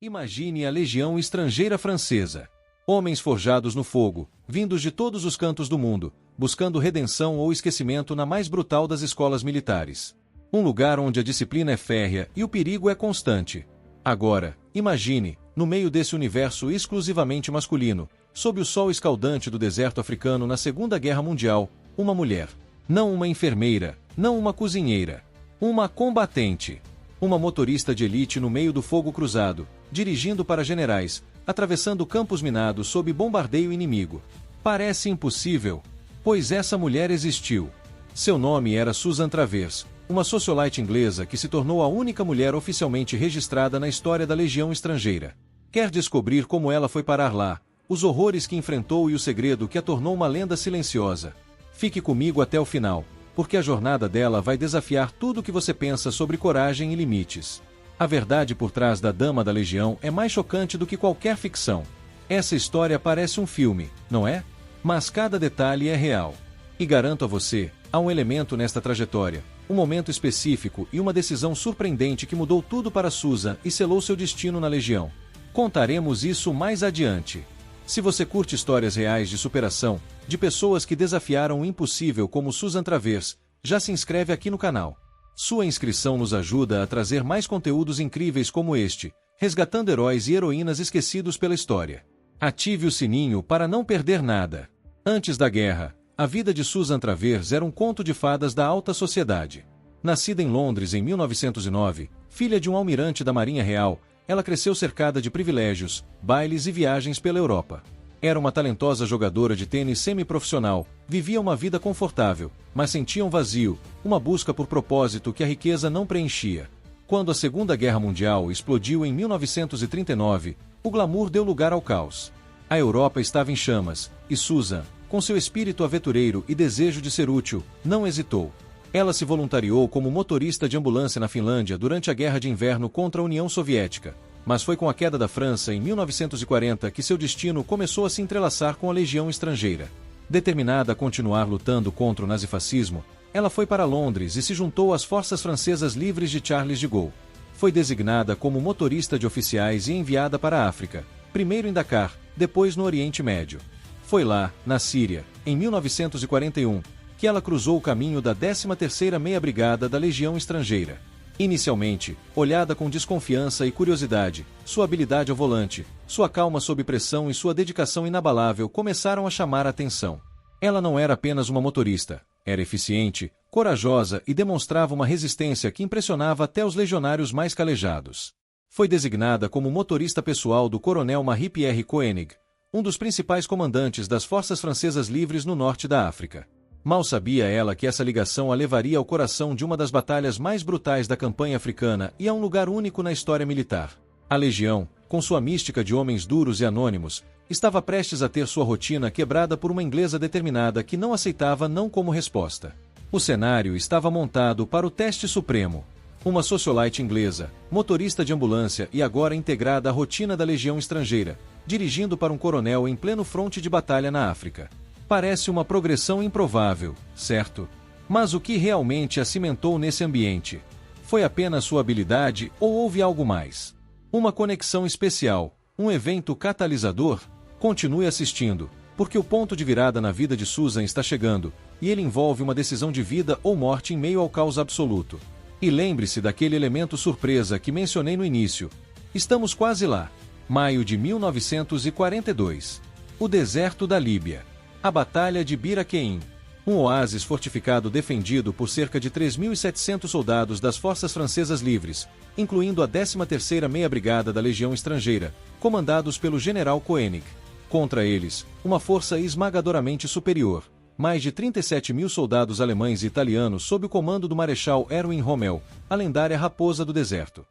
Imagine a legião estrangeira francesa. Homens forjados no fogo, vindos de todos os cantos do mundo, buscando redenção ou esquecimento na mais brutal das escolas militares. Um lugar onde a disciplina é férrea e o perigo é constante. Agora, imagine, no meio desse universo exclusivamente masculino, sob o sol escaldante do deserto africano na Segunda Guerra Mundial, uma mulher. Não uma enfermeira, não uma cozinheira. Uma combatente. Uma motorista de elite no meio do fogo cruzado, dirigindo para generais, atravessando campos minados sob bombardeio inimigo. Parece impossível, pois essa mulher existiu. Seu nome era Susan Travers, uma socialite inglesa que se tornou a única mulher oficialmente registrada na história da Legião Estrangeira. Quer descobrir como ela foi parar lá, os horrores que enfrentou e o segredo que a tornou uma lenda silenciosa? Fique comigo até o final, porque a jornada dela vai desafiar tudo o que você pensa sobre coragem e limites. A verdade por trás da Dama da Legião é mais chocante do que qualquer ficção. Essa história parece um filme, não é? Mas cada detalhe é real. E garanto a você, há um elemento nesta trajetória, um momento específico e uma decisão surpreendente que mudou tudo para Susan e selou seu destino na Legião. Contaremos isso mais adiante. Se você curte histórias reais de superação, de pessoas que desafiaram o impossível como Susan Travers, já se inscreve aqui no canal. Sua inscrição nos ajuda a trazer mais conteúdos incríveis como este, resgatando heróis e heroínas esquecidos pela história. Ative o sininho para não perder nada. Antes da guerra, a vida de Susan Travers era um conto de fadas da alta sociedade. Nascida em Londres em 1909, filha de um almirante da Marinha Real, ela cresceu cercada de privilégios, bailes e viagens pela Europa. Era uma talentosa jogadora de tênis semiprofissional, vivia uma vida confortável, mas sentia um vazio, uma busca por propósito que a riqueza não preenchia. Quando a Segunda Guerra Mundial explodiu em 1939, o glamour deu lugar ao caos. A Europa estava em chamas, e Susan, com seu espírito aventureiro e desejo de ser útil, não hesitou. Ela se voluntariou como motorista de ambulância na Finlândia durante a Guerra de Inverno contra a União Soviética, mas foi com a queda da França em 1940 que seu destino começou a se entrelaçar com a Legião Estrangeira. Determinada a continuar lutando contra o nazifascismo, ela foi para Londres e se juntou às Forças Francesas Livres de Charles de Gaulle. Foi designada como motorista de oficiais e enviada para a África, primeiro em Dakar, depois no Oriente Médio. Foi lá, na Síria, em 1941, que ela cruzou o caminho da 13ª Meia Brigada da Legião Estrangeira. Inicialmente, olhada com desconfiança e curiosidade, sua habilidade ao volante, sua calma sob pressão e sua dedicação inabalável começaram a chamar a atenção. Ela não era apenas uma motorista, era eficiente, corajosa e demonstrava uma resistência que impressionava até os legionários mais calejados. Foi designada como motorista pessoal do coronel Marie-Pierre Koenig, um dos principais comandantes das Forças Francesas Livres no norte da África. Mal sabia ela que essa ligação a levaria ao coração de uma das batalhas mais brutais da campanha africana e a um lugar único na história militar. A Legião, com sua mística de homens duros e anônimos, estava prestes a ter sua rotina quebrada por uma inglesa determinada que não aceitava não como resposta. O cenário estava montado para o teste supremo. Uma socialite inglesa, motorista de ambulância e agora integrada à rotina da Legião Estrangeira, dirigindo para um coronel em pleno fronte de batalha na África. Parece uma progressão improvável, certo? Mas o que realmente a cimentou nesse ambiente? Foi apenas sua habilidade ou houve algo mais? Uma conexão especial, um evento catalisador? Continue assistindo, porque o ponto de virada na vida de Susan está chegando, e ele envolve uma decisão de vida ou morte em meio ao caos absoluto. E lembre-se daquele elemento surpresa que mencionei no início. Estamos quase lá. Maio de 1942. O deserto da Líbia. A Batalha de Bir Hakeim. Um oásis fortificado defendido por cerca de 3.700 soldados das Forças Francesas Livres, incluindo a 13ª Meia Brigada da Legião Estrangeira, comandados pelo general Koenig. Contra eles, uma força esmagadoramente superior, mais de 37.000 soldados alemães e italianos sob o comando do Marechal Erwin Rommel, a lendária Raposa do Deserto.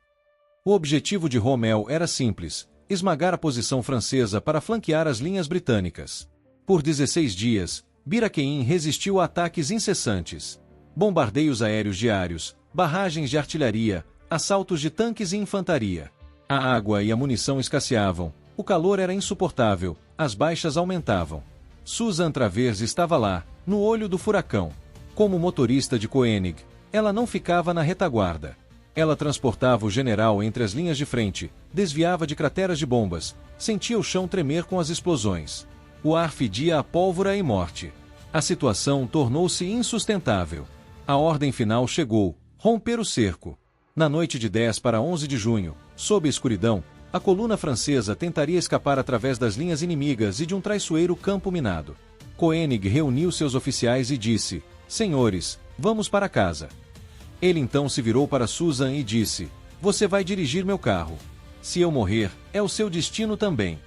O objetivo de Rommel era simples: esmagar a posição francesa para flanquear as linhas britânicas. Por 16 dias, Bir Hakeim resistiu a ataques incessantes. Bombardeios aéreos diários, barragens de artilharia, assaltos de tanques e infantaria. A água e a munição escasseavam, o calor era insuportável, as baixas aumentavam. Susan Travers estava lá, no olho do furacão. Como motorista de Koenig, ela não ficava na retaguarda. Ela transportava o general entre as linhas de frente, desviava de crateras de bombas, sentia o chão tremer com as explosões. O ar fedia a pólvora e morte. A situação tornou-se insustentável. A ordem final chegou: romper o cerco. Na noite de 10 para 11 de junho, sob a escuridão, a coluna francesa tentaria escapar através das linhas inimigas e de um traiçoeiro campo minado. Koenig reuniu seus oficiais e disse: senhores, vamos para casa. Ele então se virou para Susan e disse: você vai dirigir meu carro. Se eu morrer, é o seu destino também.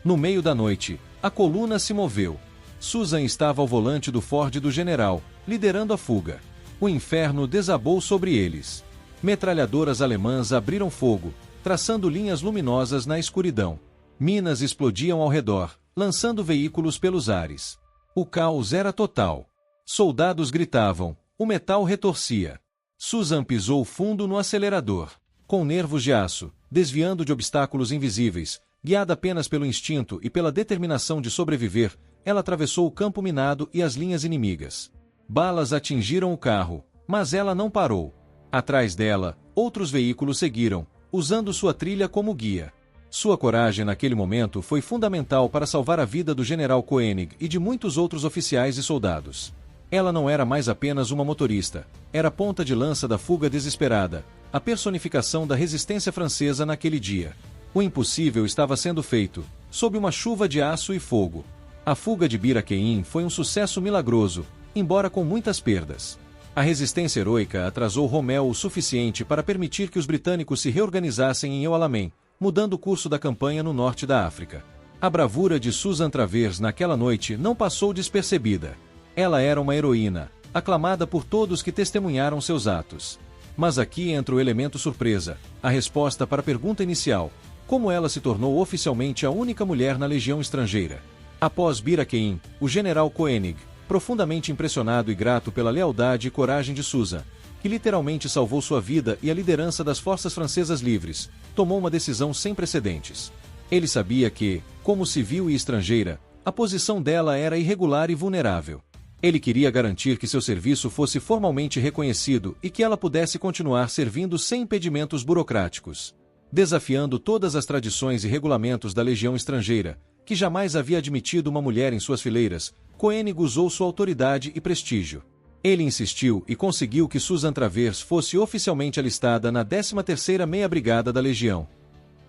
No meio da noite, a coluna se moveu. Susan estava ao volante do Ford do general, liderando a fuga. O inferno desabou sobre eles. Metralhadoras alemãs abriram fogo, traçando linhas luminosas na escuridão. Minas explodiam ao redor, lançando veículos pelos ares. O caos era total. Soldados gritavam, o metal retorcia. Susan pisou fundo no acelerador. Com nervos de aço, desviando de obstáculos invisíveis, guiada apenas pelo instinto e pela determinação de sobreviver, ela atravessou o campo minado e as linhas inimigas. Balas atingiram o carro, mas ela não parou. Atrás dela, outros veículos seguiram, usando sua trilha como guia. Sua coragem naquele momento foi fundamental para salvar a vida do general Koenig e de muitos outros oficiais e soldados. Ela não era mais apenas uma motorista, era a ponta de lança da fuga desesperada, a personificação da resistência francesa naquele dia. O impossível estava sendo feito, sob uma chuva de aço e fogo. A fuga de Bir Hakeim foi um sucesso milagroso, embora com muitas perdas. A resistência heroica atrasou Rommel o suficiente para permitir que os britânicos se reorganizassem em El Alamein, mudando o curso da campanha no norte da África. A bravura de Susan Travers naquela noite não passou despercebida. Ela era uma heroína, aclamada por todos que testemunharam seus atos. Mas aqui entra o elemento surpresa, a resposta para a pergunta inicial: como ela se tornou oficialmente a única mulher na legião estrangeira? Após Bir Hakeim, o general Koenig, profundamente impressionado e grato pela lealdade e coragem de Susan, que literalmente salvou sua vida e a liderança das forças francesas livres, tomou uma decisão sem precedentes. Ele sabia que, como civil e estrangeira, a posição dela era irregular e vulnerável. Ele queria garantir que seu serviço fosse formalmente reconhecido e que ela pudesse continuar servindo sem impedimentos burocráticos. Desafiando todas as tradições e regulamentos da legião estrangeira, que jamais havia admitido uma mulher em suas fileiras, Koenig usou sua autoridade e prestígio. Ele insistiu e conseguiu que Susan Travers fosse oficialmente alistada na 13ª Meia Brigada da Legião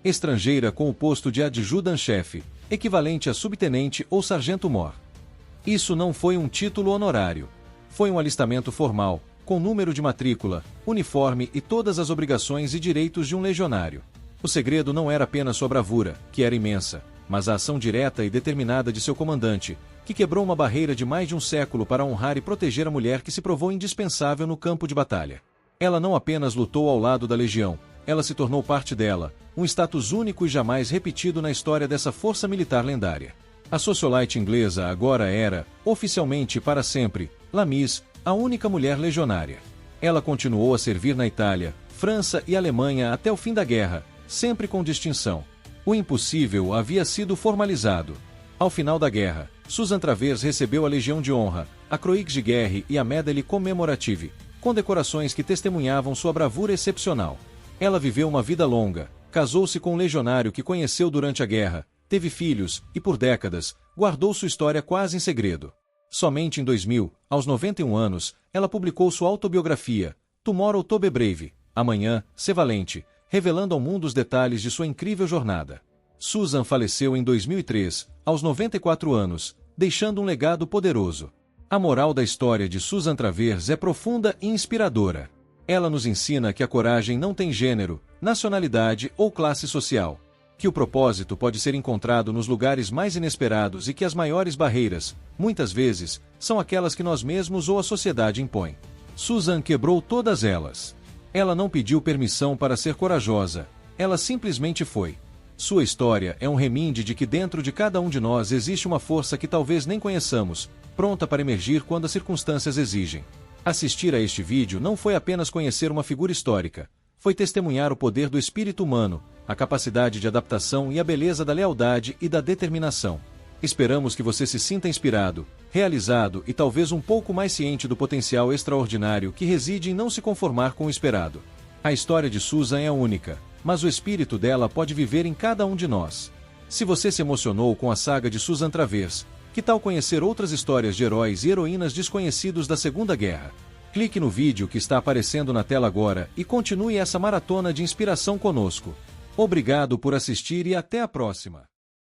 Estrangeira com o posto de adjudant-chefe, equivalente a subtenente ou sargento-mor. Isso não foi um título honorário. Foi um alistamento formal, com número de matrícula, uniforme e todas as obrigações e direitos de um legionário. O segredo não era apenas sua bravura, que era imensa, mas a ação direta e determinada de seu comandante, que quebrou uma barreira de mais de um século para honrar e proteger a mulher que se provou indispensável no campo de batalha. Ela não apenas lutou ao lado da legião, ela se tornou parte dela, um status único e jamais repetido na história dessa força militar lendária. A socialite inglesa agora era, oficialmente e para sempre, La Miss, a única mulher legionária. Ela continuou a servir na Itália, França e Alemanha até o fim da guerra, sempre com distinção. O impossível havia sido formalizado. Ao final da guerra, Susan Travers recebeu a Legião de Honra, a Croix de Guerre e a Médaille Commemorative, condecorações que testemunhavam sua bravura excepcional. Ela viveu uma vida longa, casou-se com um legionário que conheceu durante a guerra, teve filhos e, por décadas, guardou sua história quase em segredo. Somente em 2000, aos 91 anos, ela publicou sua autobiografia, Tomorrow to be Brave, Amanhã, Ser Valente, revelando ao mundo os detalhes de sua incrível jornada. Susan faleceu em 2003, aos 94 anos, deixando um legado poderoso. A moral da história de Susan Travers é profunda e inspiradora. Ela nos ensina que a coragem não tem gênero, nacionalidade ou classe social, que o propósito pode ser encontrado nos lugares mais inesperados e que as maiores barreiras, muitas vezes, são aquelas que nós mesmos ou a sociedade impõe. Susan quebrou todas elas. Ela não pediu permissão para ser corajosa, ela simplesmente foi. Sua história é um reminde de que dentro de cada um de nós existe uma força que talvez nem conheçamos, pronta para emergir quando as circunstâncias exigem. Assistir a este vídeo não foi apenas conhecer uma figura histórica, foi testemunhar o poder do espírito humano, a capacidade de adaptação e a beleza da lealdade e da determinação. Esperamos que você se sinta inspirado, realizado e talvez um pouco mais ciente do potencial extraordinário que reside em não se conformar com o esperado. A história de Susan é única, mas o espírito dela pode viver em cada um de nós. Se você se emocionou com a saga de Susan Travers, que tal conhecer outras histórias de heróis e heroínas desconhecidos da Segunda Guerra? Clique no vídeo que está aparecendo na tela agora e continue essa maratona de inspiração conosco. Obrigado por assistir e até a próxima!